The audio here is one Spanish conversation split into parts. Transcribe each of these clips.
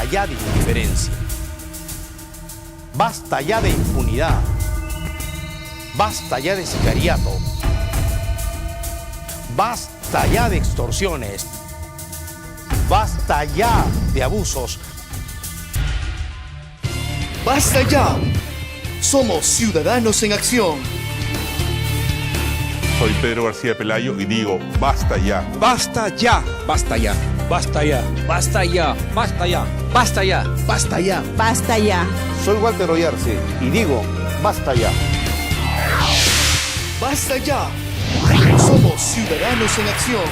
Basta ya de indiferencia. Basta ya de impunidad. Basta ya de sicariato. Basta ya de extorsiones. Basta ya de abusos. ¡Basta ya! Somos Ciudadanos en Acción. Soy Pedro García Pelayo y digo, basta ya. ¡Basta ya! Basta ya. ¡Basta ya! Basta ya. ¡Basta ya! Basta ya. ¡Basta ya! Basta ya. Soy Walter Oyarce y digo, basta ya. ¡Basta ya! Somos Ciudadanos en Acción.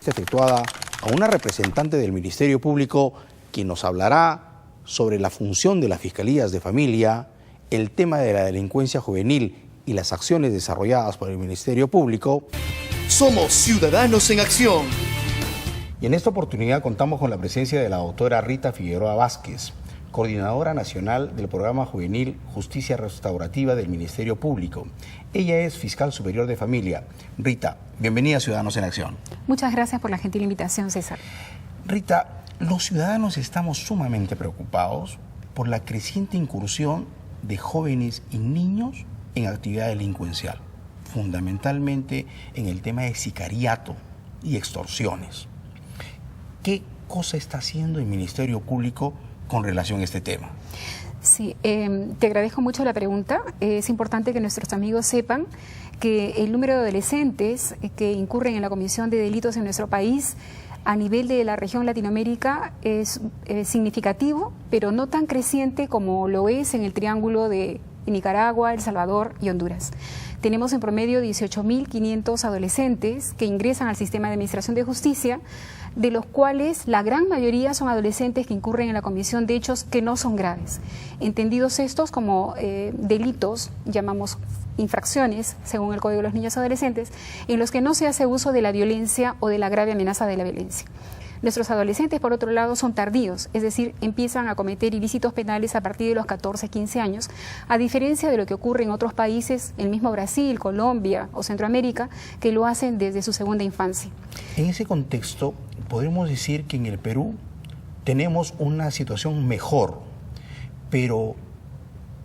Efectuada a una representante del Ministerio Público, quien nos hablará sobre la función de las Fiscalías de Familia, el tema de la delincuencia juvenil y las acciones desarrolladas por el Ministerio Público. Somos Ciudadanos en Acción. Y en esta oportunidad contamos con la presencia de la doctora Rita Figueroa Vázquez, coordinadora nacional del Programa Juvenil Justicia Restaurativa del Ministerio Público. Ella es fiscal superior de familia. Rita, bienvenida a Ciudadanos en Acción. Muchas gracias por la gentil invitación, César. Rita, los ciudadanos estamos sumamente preocupados por la creciente incursión de jóvenes y niños en actividad delincuencial, fundamentalmente en el tema de sicariato y extorsiones. ¿Qué cosa está haciendo el Ministerio Público con relación a este tema? Sí, te agradezco mucho la pregunta. Es importante que nuestros amigos sepan que el número de adolescentes que incurren en la comisión de delitos en nuestro país a nivel de la región Latinoamérica es significativo, pero no tan creciente como lo es en el triángulo de Nicaragua, El Salvador y Honduras. Tenemos en promedio 18.500 adolescentes que ingresan al sistema de administración de justicia, de los cuales la gran mayoría son adolescentes que incurren en la comisión de hechos que no son graves. Entendidos estos como delitos, llamamos infracciones, según el Código de los Niños y Adolescentes, en los que no se hace uso de la violencia o de la grave amenaza de la violencia. Nuestros adolescentes, por otro lado, son tardíos, es decir, empiezan a cometer ilícitos penales a partir de los 14, 15 años, a diferencia de lo que ocurre en otros países, el mismo Brasil, Colombia o Centroamérica, que lo hacen desde su segunda infancia. En ese contexto, podemos decir que en el Perú tenemos una situación mejor, pero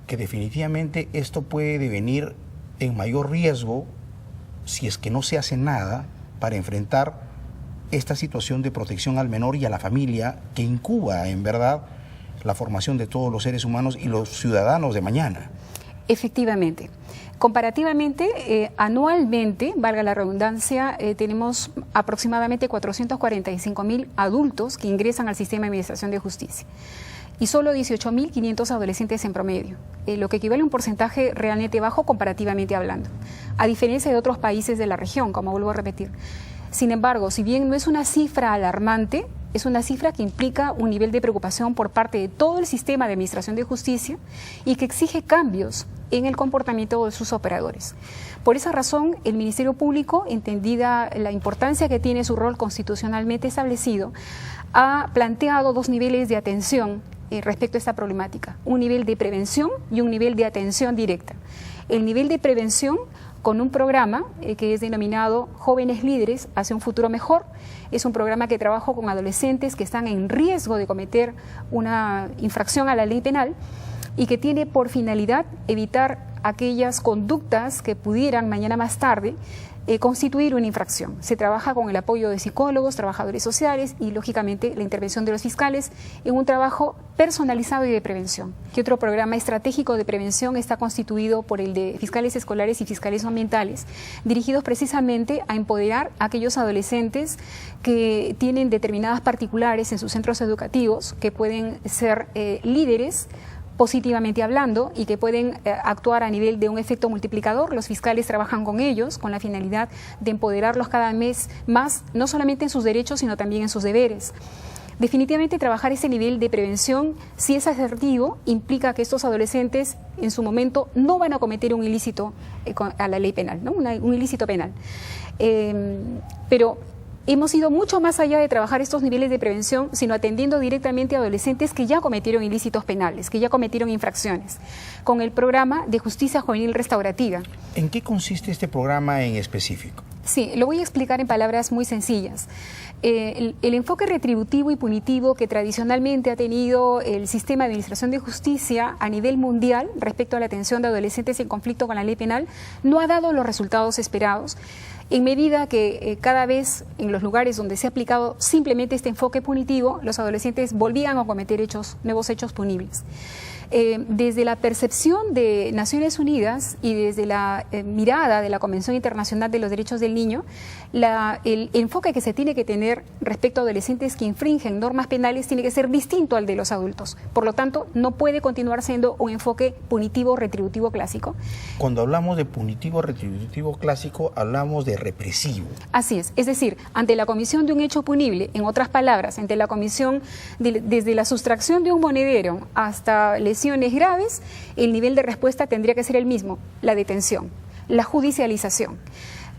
que definitivamente esto puede devenir en mayor riesgo si es que no se hace nada para enfrentar esta situación de protección al menor y a la familia que incuba en verdad la formación de todos los seres humanos y los ciudadanos de mañana. Efectivamente. Comparativamente, anualmente, valga la redundancia, tenemos aproximadamente 445.000 adultos que ingresan al sistema de administración de justicia y solo 18.500 adolescentes en promedio, lo que equivale a un porcentaje realmente bajo comparativamente hablando, a diferencia de otros países de la región, como vuelvo a repetir. Sin embargo, si bien no es una cifra alarmante, es una cifra que implica un nivel de preocupación por parte de todo el sistema de administración de justicia y que exige cambios en el comportamiento de sus operadores. Por esa razón, el Ministerio Público, entendida la importancia que tiene su rol constitucionalmente establecido, ha planteado dos niveles de atención respecto a esta problemática, un nivel de prevención y un nivel de atención directa. El nivel de prevención con un programa que es denominado Jóvenes Líderes hacia un futuro mejor. Es un programa que trabaja con adolescentes que están en riesgo de cometer una infracción a la ley penal y que tiene por finalidad evitar aquellas conductas que pudieran mañana más tarde constituir una infracción. Se trabaja con el apoyo de psicólogos, trabajadores sociales y, lógicamente, la intervención de los fiscales en un trabajo personalizado y de prevención. ¿Qué otro programa estratégico de prevención está constituido por el de fiscales escolares y fiscales ambientales, dirigidos precisamente a empoderar a aquellos adolescentes que tienen determinadas particulares en sus centros educativos, que pueden ser líderes positivamente hablando y que pueden actuar a nivel de un efecto multiplicador? Los fiscales trabajan con ellos con la finalidad de empoderarlos cada mes más, no solamente en sus derechos, sino también en sus deberes. Definitivamente trabajar ese nivel de prevención, si es asertivo, implica que estos adolescentes en su momento no van a cometer un ilícito a la ley penal, ¿no? Un ilícito penal. Pero hemos ido mucho más allá de trabajar estos niveles de prevención, sino atendiendo directamente a adolescentes que ya cometieron ilícitos penales, que ya cometieron infracciones, con el programa de Justicia Juvenil Restaurativa. ¿En qué consiste este programa en específico? Sí, lo voy a explicar en palabras muy sencillas. El enfoque retributivo y punitivo que tradicionalmente ha tenido el sistema de administración de justicia a nivel mundial respecto a la atención de adolescentes en conflicto con la ley penal no ha dado los resultados esperados, en medida que cada vez en los lugares donde se ha aplicado simplemente este enfoque punitivo, los adolescentes volvían a cometer nuevos hechos punibles. Desde la percepción de Naciones Unidas y desde la mirada de la Convención Internacional de los Derechos del Niño, el enfoque que se tiene que tener respecto a adolescentes que infringen normas penales tiene que ser distinto al de los adultos. Por lo tanto, no puede continuar siendo un enfoque punitivo retributivo clásico. Cuando hablamos de punitivo retributivo clásico, hablamos de represivo. Así es decir, ante la comisión de un hecho punible, en otras palabras, ante la comisión desde la sustracción de un monedero hasta lesiones graves, el nivel de respuesta tendría que ser el mismo: la detención, la judicialización.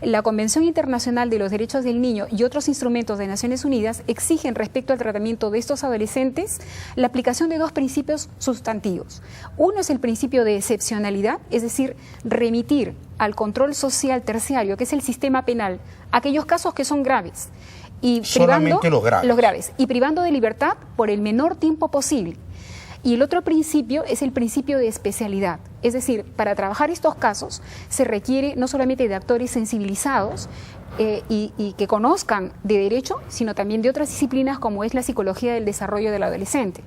La Convención Internacional de los Derechos del Niño y otros instrumentos de Naciones Unidas exigen respecto al tratamiento de estos adolescentes la aplicación de dos principios sustantivos. Uno es el principio de excepcionalidad, es decir, remitir al control social terciario, que es el sistema penal, aquellos casos que son graves. Y solamente los graves. Y privando de libertad por el menor tiempo posible. Y el otro principio es el principio de especialidad. Es decir, para trabajar estos casos se requiere no solamente de actores sensibilizados y que conozcan de derecho, sino también de otras disciplinas como es la psicología del desarrollo del adolescente.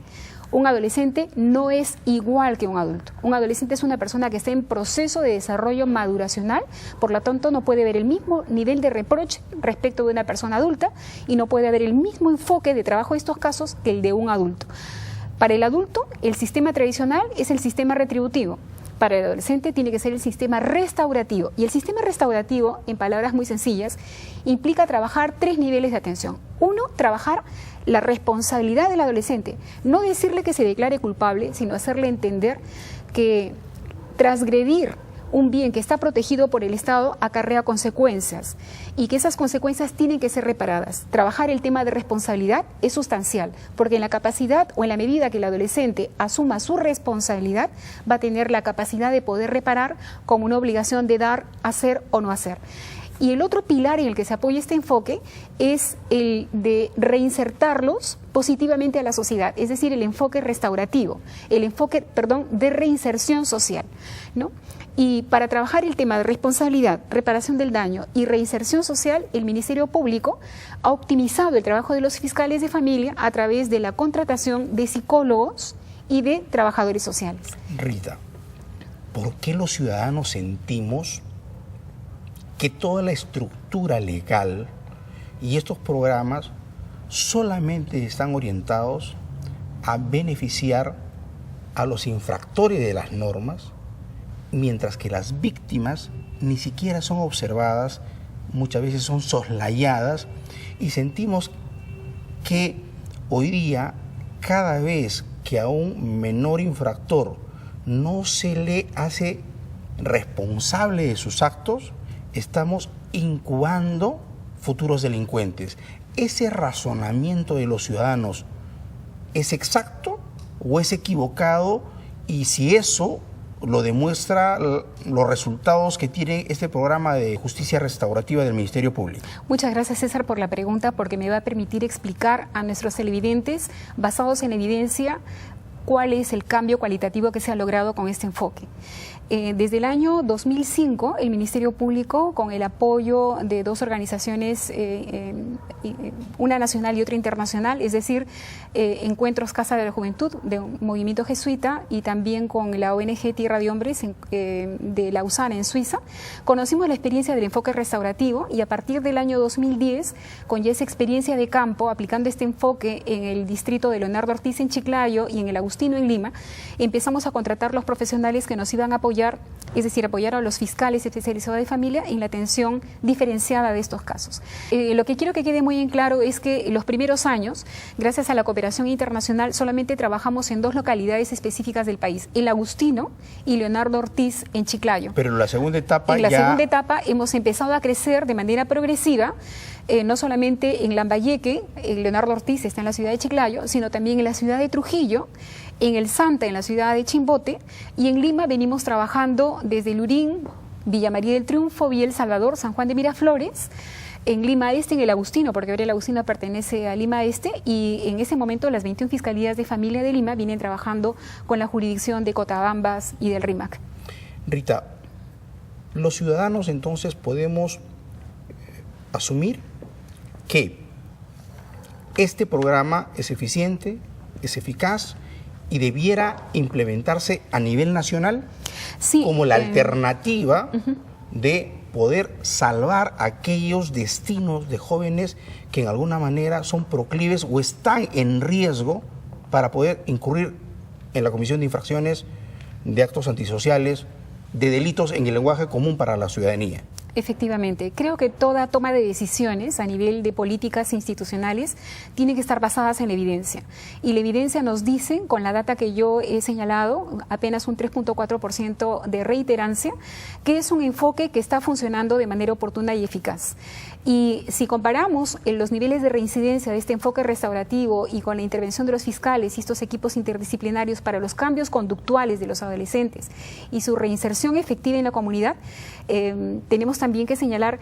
Un adolescente no es igual que un adulto. Un adolescente es una persona que está en proceso de desarrollo maduracional, por lo tanto no puede haber el mismo nivel de reproche respecto de una persona adulta y no puede haber el mismo enfoque de trabajo de estos casos que el de un adulto. Para el adulto, el sistema tradicional es el sistema retributivo. Para el adolescente tiene que ser el sistema restaurativo. Y el sistema restaurativo, en palabras muy sencillas, implica trabajar 3 niveles de atención. Uno, trabajar la responsabilidad del adolescente. No decirle que se declare culpable, sino hacerle entender que transgredir un bien que está protegido por el Estado acarrea consecuencias y que esas consecuencias tienen que ser reparadas. Trabajar el tema de responsabilidad es sustancial, porque en la capacidad o en la medida que el adolescente asuma su responsabilidad, va a tener la capacidad de poder reparar como una obligación de dar, hacer o no hacer. Y el otro pilar en el que se apoya este enfoque es el de reinsertarlos positivamente a la sociedad, es decir, el enfoque restaurativo, el enfoque, de reinserción social, ¿no? Y para trabajar el tema de responsabilidad, reparación del daño y reinserción social, el Ministerio Público ha optimizado el trabajo de los fiscales de familia a través de la contratación de psicólogos y de trabajadores sociales. Rita, ¿por qué los ciudadanos sentimos que toda la estructura legal y estos programas solamente están orientados a beneficiar a los infractores de las normas, mientras que las víctimas ni siquiera son observadas, muchas veces son soslayadas, y sentimos que hoy día, cada vez que a un menor infractor no se le hace responsable de sus actos, estamos incubando futuros delincuentes? ¿Ese razonamiento de los ciudadanos es exacto o es equivocado? Y si eso lo demuestra los resultados que tiene este programa de justicia restaurativa del Ministerio Público. Muchas gracias, César, por la pregunta, porque me va a permitir explicar a nuestros televidentes, basados en evidencia, cuál es el cambio cualitativo que se ha logrado con este enfoque. Desde el año 2005, el Ministerio Público, con el apoyo de 2 organizaciones, una nacional y otra internacional, es decir, Encuentros Casa de la Juventud, de un movimiento jesuita, y también con la ONG Tierra de Hombres de Lausana, en Suiza, conocimos la experiencia del enfoque restaurativo, y a partir del año 2010, con ya esa experiencia de campo, aplicando este enfoque en el distrito de Leonardo Ortiz en Chiclayo y en el Agustino en Lima, empezamos a contratar los profesionales que nos iban a apoyar, es decir, apoyar a los fiscales especializados de familia en la atención diferenciada de estos casos. Lo que quiero que quede muy en claro es que los primeros años, gracias a la cooperación internacional, solamente trabajamos en 2 localidades específicas del país, el Agustino y Leonardo Ortiz en Chiclayo. Pero en la segunda etapa segunda etapa hemos empezado a crecer de manera progresiva, no solamente en Lambayeque, Leonardo Ortiz está en la ciudad de Chiclayo, sino también en la ciudad de Trujillo, en el Santa, en la ciudad de Chimbote, y en Lima venimos trabajando desde Lurín, Villa María del Triunfo, Villa El Salvador, San Juan de Miraflores, en Lima Este, en el Agustino, porque ahora el Agustino pertenece a Lima Este, y en ese momento las 21 Fiscalías de Familia de Lima vienen trabajando con la jurisdicción de Cotabambas y del RIMAC. Rita, los ciudadanos entonces podemos asumir que este programa es eficiente, es eficaz y debiera implementarse a nivel nacional Sí, como la alternativa de poder salvar aquellos destinos de jóvenes que en alguna manera son proclives o están en riesgo para poder incurrir en la comisión de infracciones, de actos antisociales, de delitos en el lenguaje común para la ciudadanía. Efectivamente, creo que toda toma de decisiones a nivel de políticas institucionales tiene que estar basadas en la evidencia. Y la evidencia nos dice, con la data que yo he señalado, apenas un 3.4% de reiterancia, que es un enfoque que está funcionando de manera oportuna y eficaz. Y si comparamos los niveles de reincidencia de este enfoque restaurativo y con la intervención de los fiscales y estos equipos interdisciplinarios para los cambios conductuales de los adolescentes y su reinserción efectiva en la comunidad, tenemos también que señalar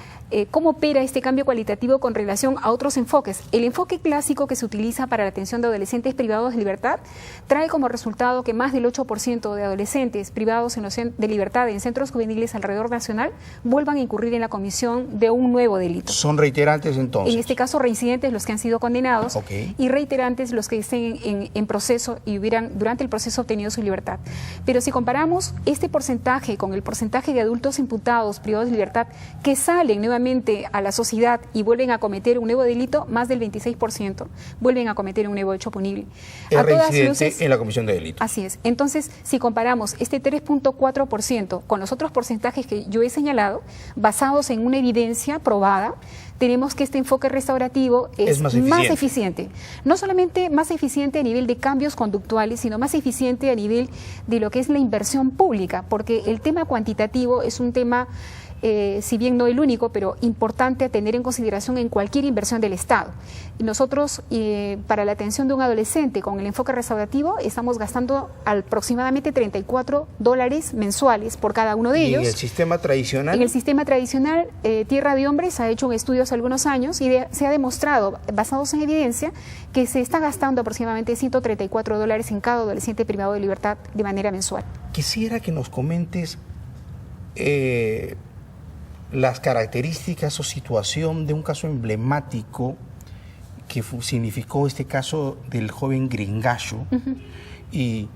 cómo opera este cambio cualitativo con relación a otros enfoques. El enfoque clásico que se utiliza para la atención de adolescentes privados de libertad trae como resultado que más del 8% de adolescentes privados de libertad en centros juveniles alrededor nacional vuelvan a incurrir en la comisión de un nuevo delito. Son reiterantes entonces. En este caso, reincidentes los que han sido condenados y reiterantes los que estén en proceso y hubieran durante el proceso obtenido su libertad. Pero si comparamos este porcentaje con el porcentaje de adultos imputados privados de libertad que salen nuevamente a la sociedad y vuelven a cometer un nuevo delito, más del 26% vuelven a cometer un nuevo hecho punible. Es reincidente en la comisión de delito. Así es. Entonces, si comparamos este 3.4% con los otros porcentajes que yo he señalado, basados en una evidencia probada, tenemos que este enfoque restaurativo es más eficiente. No solamente más eficiente a nivel de cambios conductuales, sino más eficiente a nivel de lo que es la inversión pública, porque el tema cuantitativo es un tema, si bien no el único, pero importante a tener en consideración en cualquier inversión del Estado. Y nosotros, para la atención de un adolescente con el enfoque restaurativo, estamos gastando aproximadamente $34 mensuales por cada uno de ellos. ¿Y en el sistema tradicional? En el sistema tradicional, Tierra de Hombres ha hecho un estudio hace algunos años y se ha demostrado, basados en evidencia, que se está gastando aproximadamente $134 en cada adolescente privado de libertad de manera mensual. Quisiera que nos comentes las características o situación de un caso emblemático que significó este caso del joven Gringallo. Y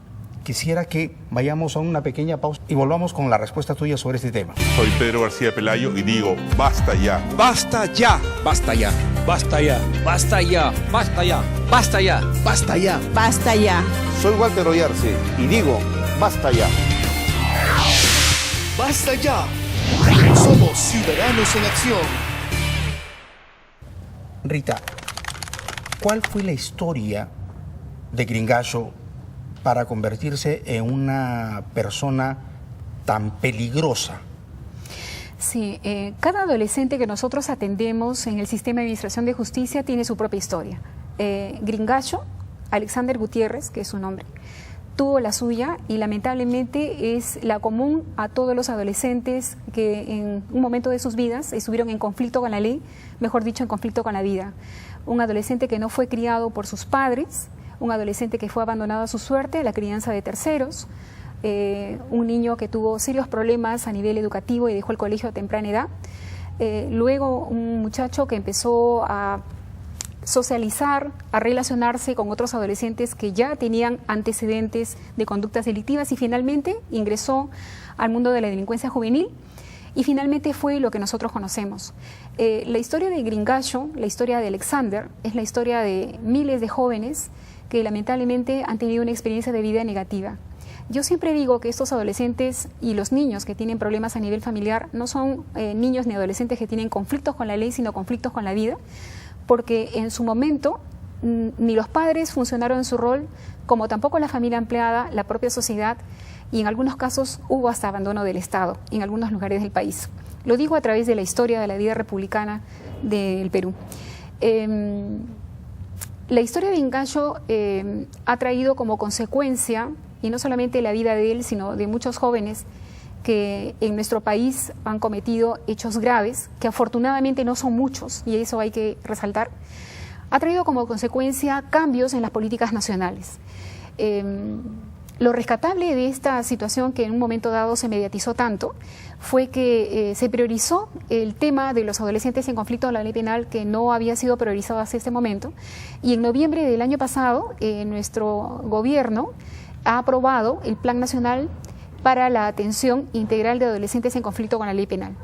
quisiera que vayamos a una pequeña pausa y volvamos con la respuesta tuya sobre este tema. Soy Pedro García Pelayo y digo, basta ya. ¡Basta ya! Basta ya. ¡Basta ya! Basta ya. ¡Basta ya! Basta ya. Basta ya. Basta ya. Soy Walter Oyarce y digo, basta ya. Basta ya. Somos Ciudadanos en Acción. Rita, ¿cuál fue la historia de Gringallo para convertirse en una persona tan peligrosa? Sí, cada adolescente que nosotros atendemos en el sistema de administración de justicia tiene su propia historia. Gringallo, Alexander Gutiérrez, que es su nombre, tuvo la suya y lamentablemente es la común a todos los adolescentes que en un momento de sus vidas estuvieron en conflicto con la ley, mejor dicho, en conflicto con la vida. Un adolescente que no fue criado por sus padres, un adolescente que fue abandonado a su suerte, a la crianza de terceros, un niño que tuvo serios problemas a nivel educativo y dejó el colegio a temprana edad, luego un muchacho que empezó a socializar, a relacionarse con otros adolescentes que ya tenían antecedentes de conductas delictivas y finalmente ingresó al mundo de la delincuencia juvenil y finalmente fue lo que nosotros conocemos. La historia de Gringallo, la historia de Alexander, es la historia de miles de jóvenes que lamentablemente han tenido una experiencia de vida negativa. Yo siempre digo que estos adolescentes y los niños que tienen problemas a nivel familiar no son niños ni adolescentes que tienen conflictos con la ley, sino conflictos con la vida, porque en su momento ni los padres funcionaron en su rol, como tampoco la familia empleada, la propia sociedad, y en algunos casos hubo hasta abandono del Estado en algunos lugares del país. Lo digo a través de la historia de la vida republicana del Perú. La historia de Gringallo ha traído como consecuencia, y no solamente la vida de él, sino de muchos jóvenes, que en nuestro país han cometido hechos graves, que afortunadamente no son muchos, y eso hay que resaltar, ha traído como consecuencia cambios en las políticas nacionales. Lo rescatable de esta situación, que en un momento dado se mediatizó tanto, fue que se priorizó el tema de los adolescentes en conflicto con la ley penal, que no había sido priorizado hasta este momento, y en noviembre del año pasado nuestro gobierno ha aprobado el Plan Nacional para la Atención Integral de Adolescentes en Conflicto con la Ley Penal,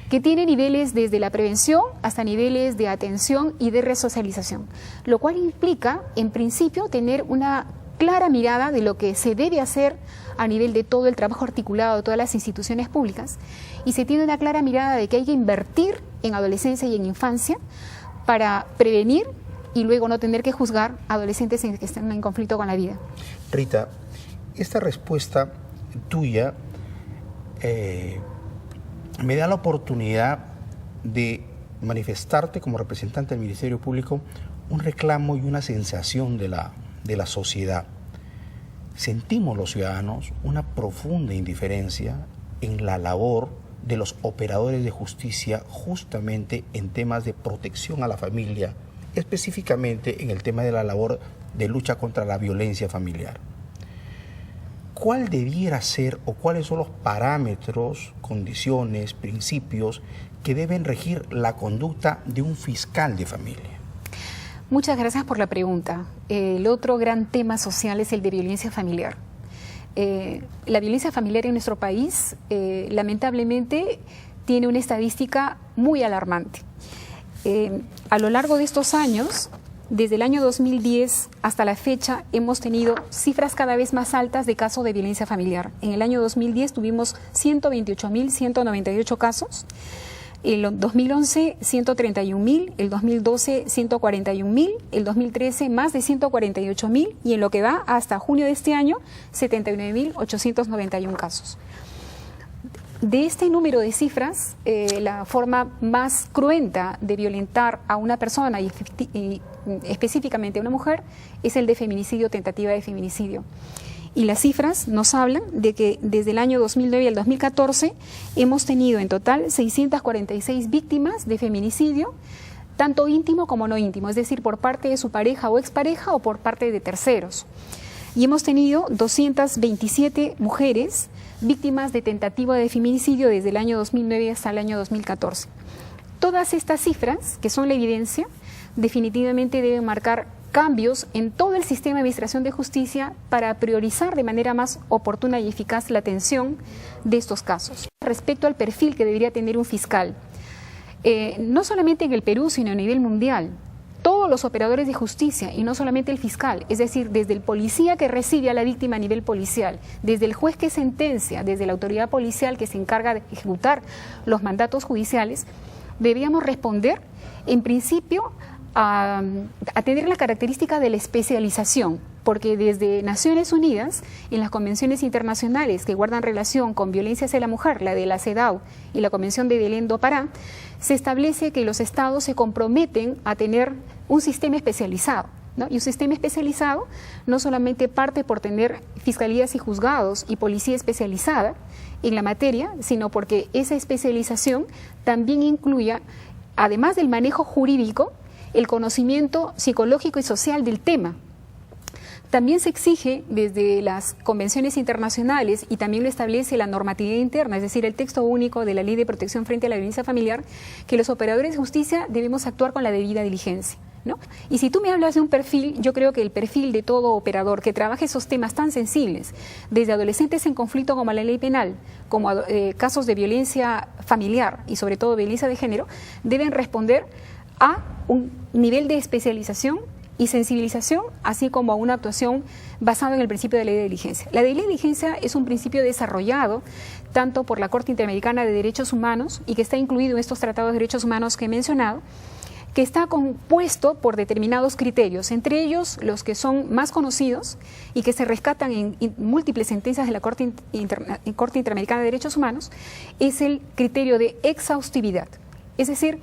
que tiene niveles desde la prevención hasta niveles de atención y de resocialización, lo cual implica, en principio, tener una clara mirada de lo que se debe hacer a nivel de todo el trabajo articulado de todas las instituciones públicas, y se tiene una clara mirada de que hay que invertir en adolescencia y en infancia para prevenir y luego no tener que juzgar a adolescentes que están en conflicto con la vida. Rita, esta respuesta tuya me da la oportunidad de manifestarte como representante del Ministerio Público un reclamo y una sensación de la sociedad. Sentimos los ciudadanos una profunda indiferencia en la labor de los operadores de justicia justamente en temas de protección a la familia, específicamente en el tema de la labor de lucha contra la violencia familiar. ¿Cuál debiera ser o cuáles son los parámetros, condiciones, principios que deben regir la conducta de un fiscal de familia? Muchas gracias por la pregunta. El otro gran tema social es el de violencia familiar. La violencia familiar en nuestro país, lamentablemente, tiene una estadística muy alarmante. A lo largo de estos años, desde el año 2010 hasta la fecha, hemos tenido cifras cada vez más altas de casos de violencia familiar. En el año 2010 tuvimos 128.198 casos. El 2011, 131.000, el 2012, 141.000, el 2013, más de 148.000, y en lo que va hasta junio de este año, 79.891 casos. De este número de cifras, la forma más cruenta de violentar a una persona y específicamente a una mujer es el de feminicidio, tentativa de feminicidio. Y las cifras nos hablan de que desde el año 2009 al 2014 hemos tenido en total 646 víctimas de feminicidio, tanto íntimo como no íntimo, es decir, por parte de su pareja o expareja o por parte de terceros. Y hemos tenido 227 mujeres víctimas de tentativa de feminicidio desde el año 2009 hasta el año 2014. Todas estas cifras, que son la evidencia, definitivamente deben marcar cambios en todo el sistema de administración de justicia para priorizar de manera más oportuna y eficaz la atención de estos casos. Respecto al perfil que debería tener un fiscal, no solamente en el Perú, sino a nivel mundial, todos los operadores de justicia, y no solamente el fiscal, es decir, desde el policía que recibe a la víctima a nivel policial, desde el juez que sentencia, desde la autoridad policial que se encarga de ejecutar los mandatos judiciales, deberíamos responder, en principio, a tener la característica de la especialización, porque desde Naciones Unidas, en las convenciones internacionales que guardan relación con violencia hacia la mujer, la de la CEDAW y la Convención de Belén do Pará, se establece que los estados se comprometen a tener un sistema especializado, ¿no? Y un sistema especializado no solamente parte por tener fiscalías y juzgados y policía especializada en la materia, sino porque esa especialización también incluya, además del manejo jurídico, el conocimiento psicológico y social del tema. También se exige desde las convenciones internacionales, y también lo establece la normatividad interna, es decir, el texto único de la Ley de Protección frente a la Violencia Familiar, que los operadores de justicia debemos actuar con la debida diligencia, ¿no? Y si tú me hablas de un perfil, yo creo que el perfil de todo operador que trabaje esos temas tan sensibles, desde adolescentes en conflicto como la ley penal, como casos de violencia familiar y sobre todo violencia de género, deben responder a un nivel de especialización y sensibilización, así como a una actuación basada en el principio de ley de diligencia. La ley de diligencia es un principio desarrollado tanto por la Corte Interamericana de Derechos Humanos y que está incluido en estos tratados de derechos humanos que he mencionado, que está compuesto por determinados criterios, entre ellos los que son más conocidos y que se rescatan en múltiples sentencias de la Corte Interamericana de Derechos Humanos, es el criterio de exhaustividad. Es decir,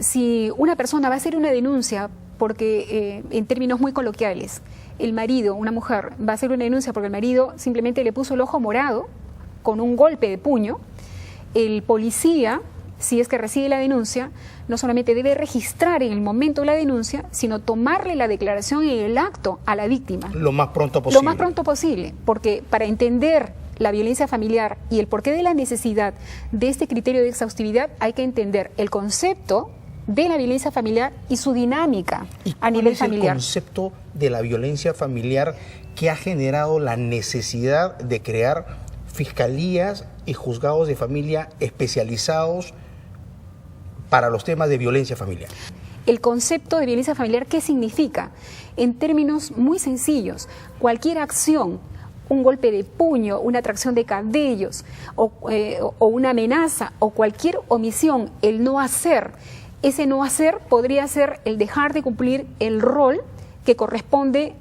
si una persona va a hacer una denuncia porque, en términos muy coloquiales, el marido, una mujer, va a hacer una denuncia porque el marido simplemente le puso el ojo morado con un golpe de puño, el policía, si es que recibe la denuncia, no solamente debe registrar en el momento de la denuncia, sino tomarle la declaración en el acto a la víctima. Lo más pronto posible. Lo más pronto posible, porque para entender la violencia familiar y el porqué de la necesidad de este criterio de exhaustividad, hay que entender el concepto de la violencia familiar y su dinámica a nivel familiar. ¿Cuál es el concepto de la violencia familiar que ha generado la necesidad de crear fiscalías y juzgados de familia especializados para los temas de violencia familiar? El concepto de violencia familiar, ¿qué significa? En términos muy sencillos, cualquier acción, un golpe de puño, una tracción de cabellos o una amenaza o cualquier omisión, el no hacer, ese no hacer podría ser el dejar de cumplir el rol que corresponde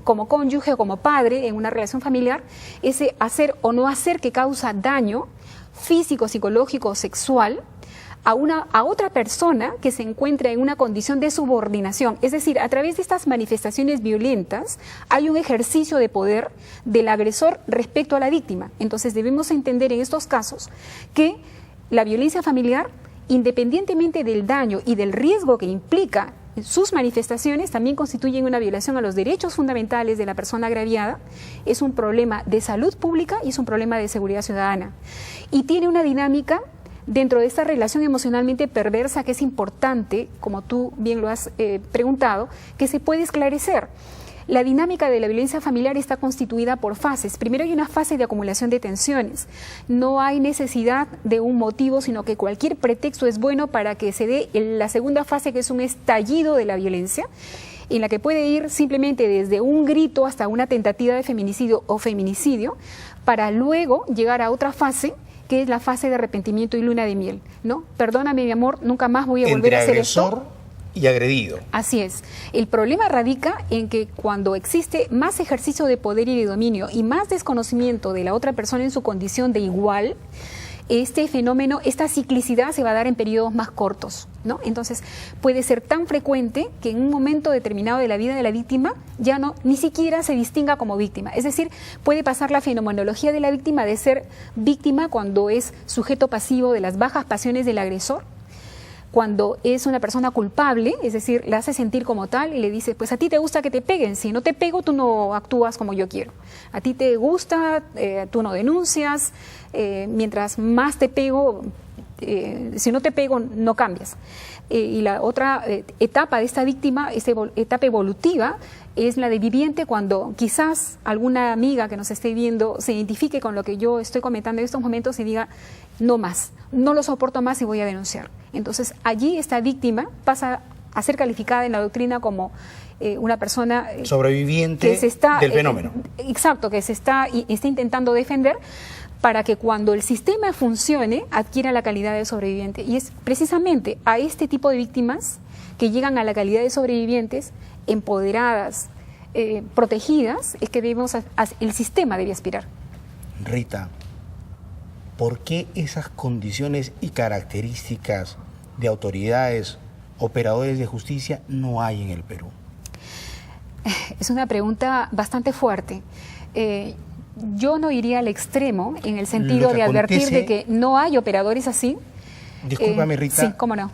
como cónyuge o como padre en una relación familiar, ese hacer o no hacer que causa daño físico, psicológico o sexual a otra persona que se encuentra en una condición de subordinación. Es decir, a través de estas manifestaciones violentas hay un ejercicio de poder del agresor respecto a la víctima. Entonces debemos entender en estos casos que la violencia familiar, independientemente del daño y del riesgo que implica sus manifestaciones, también constituyen una violación a los derechos fundamentales de la persona agraviada, es un problema de salud pública y es un problema de seguridad ciudadana. Y tiene una dinámica dentro de esta relación emocionalmente perversa que es importante, como tú bien lo has preguntado, que se puede esclarecer. La dinámica de la violencia familiar está constituida por fases. Primero hay una fase de acumulación de tensiones. No hay necesidad de un motivo, sino que cualquier pretexto es bueno para que se dé la segunda fase, que es un estallido de la violencia, en la que puede ir simplemente desde un grito hasta una tentativa de feminicidio o feminicidio, para luego llegar a otra fase, que es la fase de arrepentimiento y luna de miel, ¿no? Perdóname, mi amor, nunca más voy a volver a hacer esto. Entre agresor y agredido. Así es. El problema radica en que cuando existe más ejercicio de poder y de dominio y más desconocimiento de la otra persona en su condición de igual, este fenómeno, esta ciclicidad se va a dar en periodos más cortos, ¿no? Entonces puede ser tan frecuente que en un momento determinado de la vida de la víctima ya ni siquiera se distinga como víctima. Es decir, puede pasar la fenomenología de la víctima de ser víctima cuando es sujeto pasivo de las bajas pasiones del agresor, cuando es una persona culpable, es decir, la hace sentir como tal y le dice, pues a ti te gusta que te peguen, si no te pego tú no actúas como yo quiero, a ti te gusta, tú no denuncias, mientras más te pego, si no te pego no cambias. Y la otra etapa de esta víctima, esta etapa evolutiva, es la de viviente, cuando quizás alguna amiga que nos esté viendo se identifique con lo que yo estoy comentando en estos momentos y diga, no más, no lo soporto más y voy a denunciar. Entonces allí esta víctima pasa a ser calificada en la doctrina como una persona sobreviviente que se está, del fenómeno. Exacto, que se está intentando defender, para que cuando el sistema funcione adquiera la calidad de sobreviviente. Y es precisamente a este tipo de víctimas que llegan a la calidad de sobrevivientes, empoderadas, protegidas, es que el sistema debe aspirar. Rita, ¿por qué esas condiciones y características de autoridades, operadores de justicia no hay en el Perú? Es una pregunta bastante fuerte. Yo no iría al extremo en el sentido de advertir de que no hay operadores así. Discúlpame, Rita. Sí, cómo no.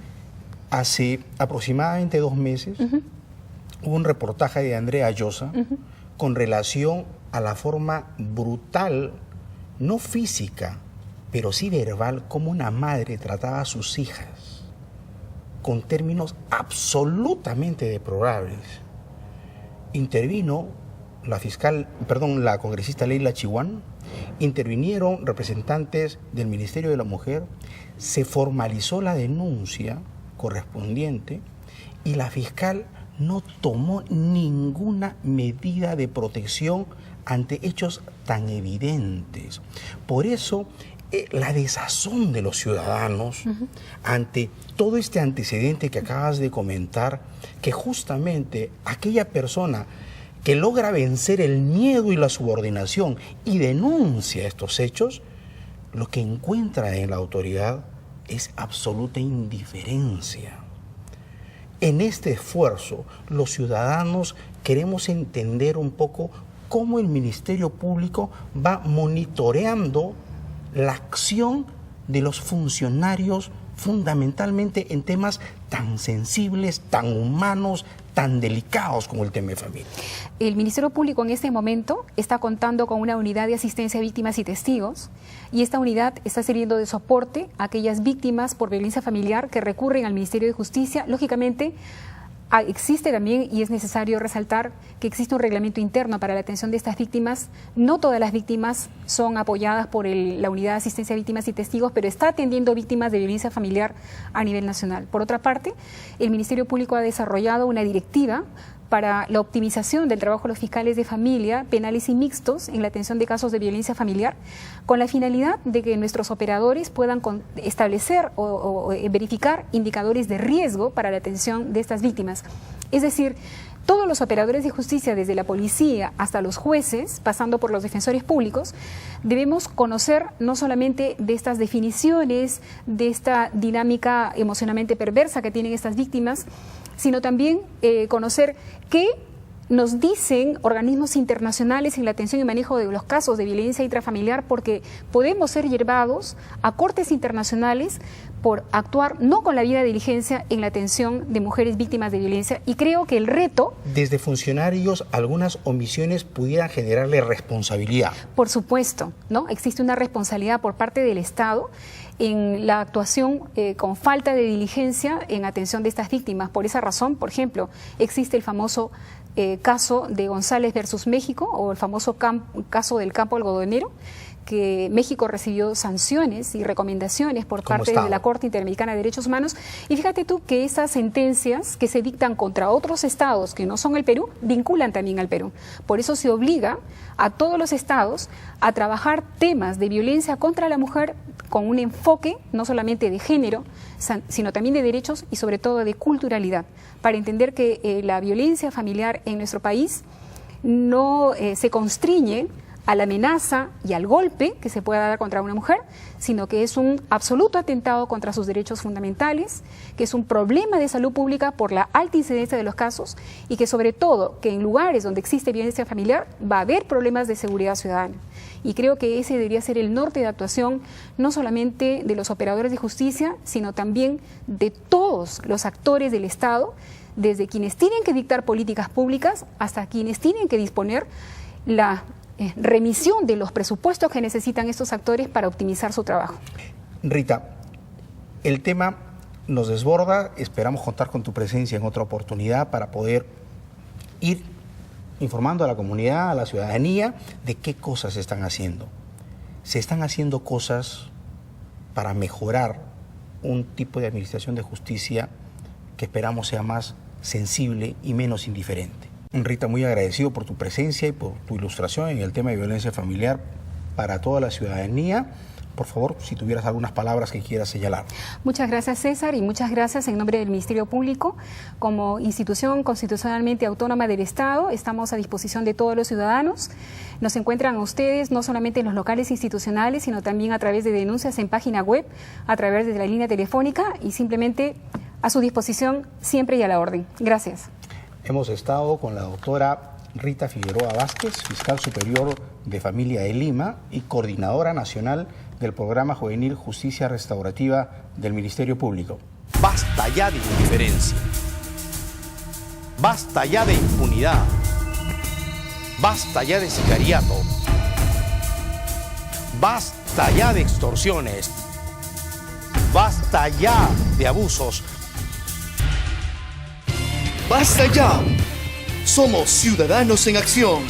Hace aproximadamente 2 meses hubo un reportaje de Andrea Llosa con relación a la forma brutal, no física, pero sí verbal, como una madre trataba a sus hijas, con términos absolutamente deplorables. Intervino la congresista Leila Chihuán, intervinieron representantes del Ministerio de la Mujer, se formalizó la denuncia correspondiente y la fiscal no tomó ninguna medida de protección ante hechos tan evidentes. Por eso, la desazón de los ciudadanos ante todo este antecedente que acabas de comentar, que justamente aquella persona que logra vencer el miedo y la subordinación y denuncia estos hechos, lo que encuentra en la autoridad es absoluta indiferencia. En este esfuerzo, los ciudadanos queremos entender un poco cómo el Ministerio Público va monitoreando la acción de los funcionarios fundamentalmente en temas tan sensibles, tan humanos, tan delicados como el tema de familia. El Ministerio Público en este momento está contando con una unidad de asistencia a víctimas y testigos, y esta unidad está sirviendo de soporte a aquellas víctimas por violencia familiar que recurren al Ministerio de Justicia. Lógicamente, existe también, y es necesario resaltar, que existe un reglamento interno para la atención de estas víctimas. No todas las víctimas son apoyadas por la Unidad de Asistencia a Víctimas y Testigos, pero está atendiendo víctimas de violencia familiar a nivel nacional. Por otra parte, el Ministerio Público ha desarrollado una directiva para la optimización del trabajo de los fiscales de familia, penales y mixtos en la atención de casos de violencia familiar, con la finalidad de que nuestros operadores puedan establecer o verificar indicadores de riesgo para la atención de estas víctimas. Es decir, todos los operadores de justicia, desde la policía hasta los jueces, pasando por los defensores públicos, debemos conocer no solamente de estas definiciones, de esta dinámica emocionalmente perversa que tienen estas víctimas, sino también conocer qué nos dicen organismos internacionales en la atención y manejo de los casos de violencia intrafamiliar, porque podemos ser llevados a cortes internacionales por actuar no con la debida diligencia en la atención de mujeres víctimas de violencia. Y creo que el reto... Desde funcionarios, algunas omisiones pudieran generarle responsabilidad. Por supuesto, ¿no? Existe una responsabilidad por parte del Estado en la actuación con falta de diligencia en atención de estas víctimas. Por esa razón, por ejemplo, existe el famoso caso de González versus México, o el famoso caso del campo algodonero, que México recibió sanciones y recomendaciones por parte de la Corte Interamericana de Derechos Humanos. Y fíjate tú que esas sentencias que se dictan contra otros estados que no son el Perú, vinculan también al Perú. Por eso se obliga a todos los estados a trabajar temas de violencia contra la mujer con un enfoque no solamente de género, sino también de derechos y sobre todo de culturalidad, para entender que la violencia familiar en nuestro país no se constriñe a la amenaza y al golpe que se pueda dar contra una mujer, sino que es un absoluto atentado contra sus derechos fundamentales, que es un problema de salud pública por la alta incidencia de los casos, y que sobre todo que en lugares donde existe violencia familiar va a haber problemas de seguridad ciudadana. Y creo que ese debería ser el norte de actuación, no solamente de los operadores de justicia, sino también de todos los actores del Estado, desde quienes tienen que dictar políticas públicas hasta quienes tienen que disponer la remisión de los presupuestos que necesitan estos actores para optimizar su trabajo. Rita, el tema nos desborda, esperamos contar con tu presencia en otra oportunidad para poder ir informando a la comunidad, a la ciudadanía, de qué cosas se están haciendo. Se están haciendo cosas para mejorar un tipo de administración de justicia que esperamos sea más sensible y menos indiferente. Rita, muy agradecido por tu presencia y por tu ilustración en el tema de violencia familiar para toda la ciudadanía. Por favor, si tuvieras algunas palabras que quieras señalar. Muchas gracias, César, y muchas gracias en nombre del Ministerio Público. Como institución constitucionalmente autónoma del Estado, estamos a disposición de todos los ciudadanos. Nos encuentran a ustedes no solamente en los locales institucionales, sino también a través de denuncias en página web, a través de la línea telefónica, y simplemente a su disposición siempre y a la orden. Gracias. Hemos estado con la doctora Rita Figueroa Vázquez, fiscal superior de Familia de Lima y coordinadora nacional del Programa Juvenil Justicia Restaurativa del Ministerio Público. Basta ya de indiferencia. Basta ya de impunidad. Basta ya de sicariato. Basta ya de extorsiones. Basta ya de abusos. ¡Basta ya! Somos Ciudadanos en Acción.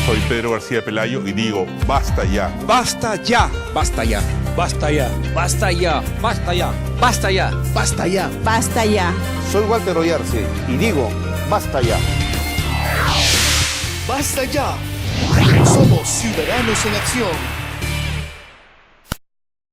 Soy Pedro García Pelayo y digo, basta ya. Basta ya, basta ya, basta ya, basta ya, basta ya, basta ya, ¡Basta ya! Basta ya. Soy Walter Oyarce y digo, basta ya. ¡Basta ya! Somos Ciudadanos en Acción.